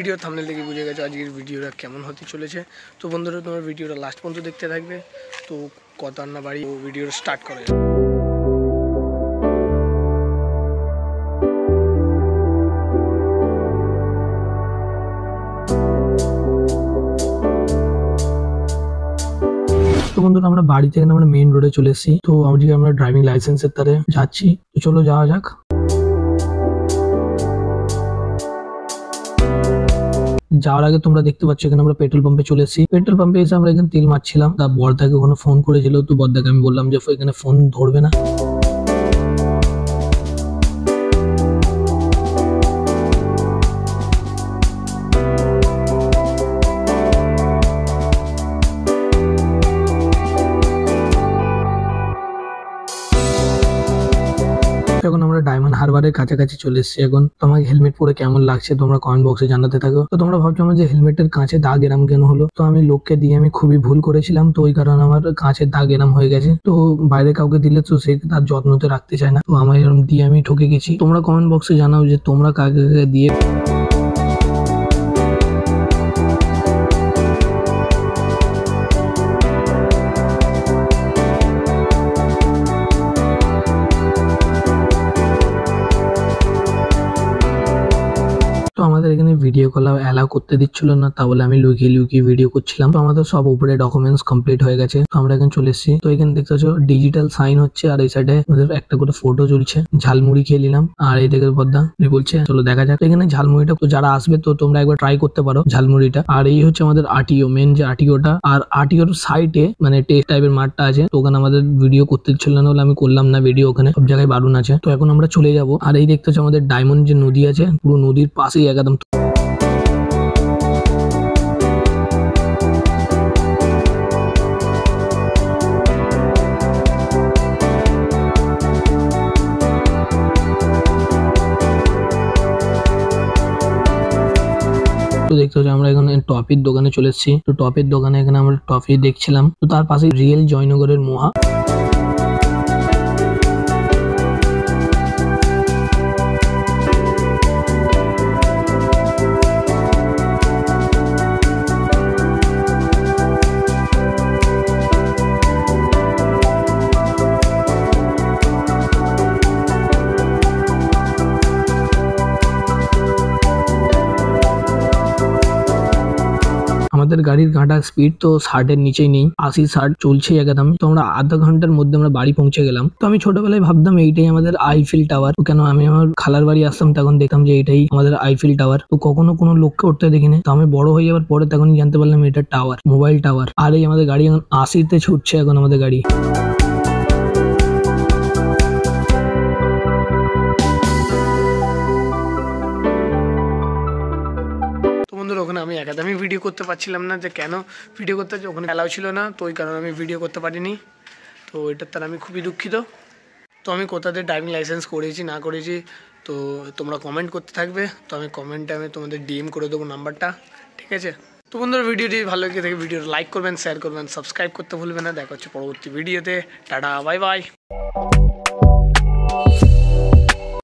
ভিডিওর থাম্বনেল দেখে বুঝে গেছো আজকের ভিডিওটা কেমন হতে চলেছে। তো বন্ধুরা তোমার ভিডিওটা লাস্ট পর্যন্ত দেখতে থাকবে। তো কথা না বাড়ি ভিডিওটা স্টার্ট করে। তো বন্ধুরা আমরা বাড়ি থেকে আমরা মেইন রোডে চলে এসেছি। তো আজকে আমরা ড্রাইভিং লাইসেন্সের তারে যাচ্ছি। তো চলো যাওয়া যাক। যাওয়ার আগে তোমরা দেখতে পাচ্ছ এখানে আমরা পেট্রোল পাম্পে চলে এসেছি। পেট্রোল পাম্পে এসে আমরা এখানে তেল মারছিলাম। তা বড়দাকে ওখানে ফোন করেছিল। তো বড়দাকে আমি বললাম যে এখানে ফোন ধরবে না। এখন আমরা ডায়মন্ড হারবারের কাছাকাছি চলে এসেছি। এখন তোমাকে হেলমেট পরে কেমন লাগছে তোমরা কমেন্ট বক্সে জানাতে থাকো। তো তোমরা ভাবছো আমার যে হেলমেটের কাঁচে দাগ এরাম কেন হলো। তো আমি লোককে দিয়ে আমি খুবই ভুল করেছিলাম। তো ওই কারণে আমার কাঁচের দাগ এরাম হয়ে গেছে। তো বাইরে কাউকে দিলে তো সে তার যত্নতে রাখতে চায় না। তো আমার এরকম দিয়ে আমি ঠকে গেছি। তোমরা কমেন্ট বক্সে জানাও যে তোমরা কাকে দিয়ে তো আমাদের এখানে ভিডিও কল অ্যালাউ করতে দিচ্ছিল না, তাহলে আমি লুকিয়ে লুকিয়ে ভিডিও করছিলাম। তো আমাদের সব উপরে ডকুমেন্টস কমপ্লিট হয়ে গেছে। তো আমরা এখানে চলে এসেছি। তো এখানে দেখতে পাচ্ছ ডিজিটাল সাইন হচ্ছে, আর এই সাইডে আমাদের একটা করে ফটো চলছে। ঝালমুড়ি খেয়ে নিলাম। আর এই দেখে বদ্দা বলছে চলো দেখা যাক। এখানে ঝালমুড়িটা তো যারা আসবে তো তোমরা একবার ট্রাই করতে পারো ঝালমুড়িটা। আর এই হচ্ছে আমাদের আরটিও, মেন যে আরটিওটা। আর আরটিওর সাইডে মানে টেস্ট টাইপের মাঠটা আছে। তো ওখানে আমাদের ভিডিও করতে দিচ্ছিল না বলে আমি করলাম না ভিডিও। ওখানে সব জায়গায় বারণ আছে। তো এখন আমরা চলে যাব। আর এই দেখতে পাচ্ছ আমাদের ডায়মন্ড যে নদী আছে, পুরো নদীর পাশেই একদম। তো দেখতে পাচ্ছি আমরা এখানে টপির দোকানে চলে এসেছি। তো টপির দোকানে এখানে আমরা টফি দেখছিলাম। তো তার পাশে রিয়েল জয়নগরের মোহা। আমাদের গাড়ির গাঁটা স্পিড তো 60-এর নিচেই নেই, 80-60 চলছে একদম। তো আমরা আধা ঘন্টার মধ্যে আমরা বাড়ি পৌঁছে গেলাম। তো আমি ছোটবেলায় ভাবতাম এইটাই আমাদের আইফেল টাওয়ার। কেন আমি আমার খালার বাড়ি আসতাম তখন দেখতাম যে এটাই আমাদের আইফেল টাওয়ার। তো কখনো কোনো লোককে উঠতে দেখিনি। তো আমি বড় হয়ে যাওয়ার পরে তখনই জানতে পারলাম এটা টাওয়ার, মোবাইল টাওয়ার। আর এই আমাদের গাড়ি এখন 80-তে ছুটছে এখন আমাদের গাড়ি। বন্ধুরা ওখানে আমি একদমই ভিডিও করতে পারছিলাম না, যে কেন ভিডিও করতে ওখানে অ্যালাউ ছিল না। তো ওই কারণে আমি ভিডিও করতে পারিনি। তো এটার তার আমি খুবই দুঃখিত। তো আমি কোথাতে ড্রাইভিং লাইসেন্স করেছি না করেছি তো তোমরা কমেন্ট করতে থাকবে। তো আমি কমেন্টে আমি তোমাদের ডিএম করে দেবো নাম্বারটা, ঠিক আছে। তো বন্ধুরা ভিডিওটি ভালো লেগে থাকে ভিডিওটা লাইক করবেন, শেয়ার করবেন, সাবস্ক্রাইব করতে ভুলবেন না। দেখা হচ্ছে পরবর্তী ভিডিওতে। Tata, bye bye.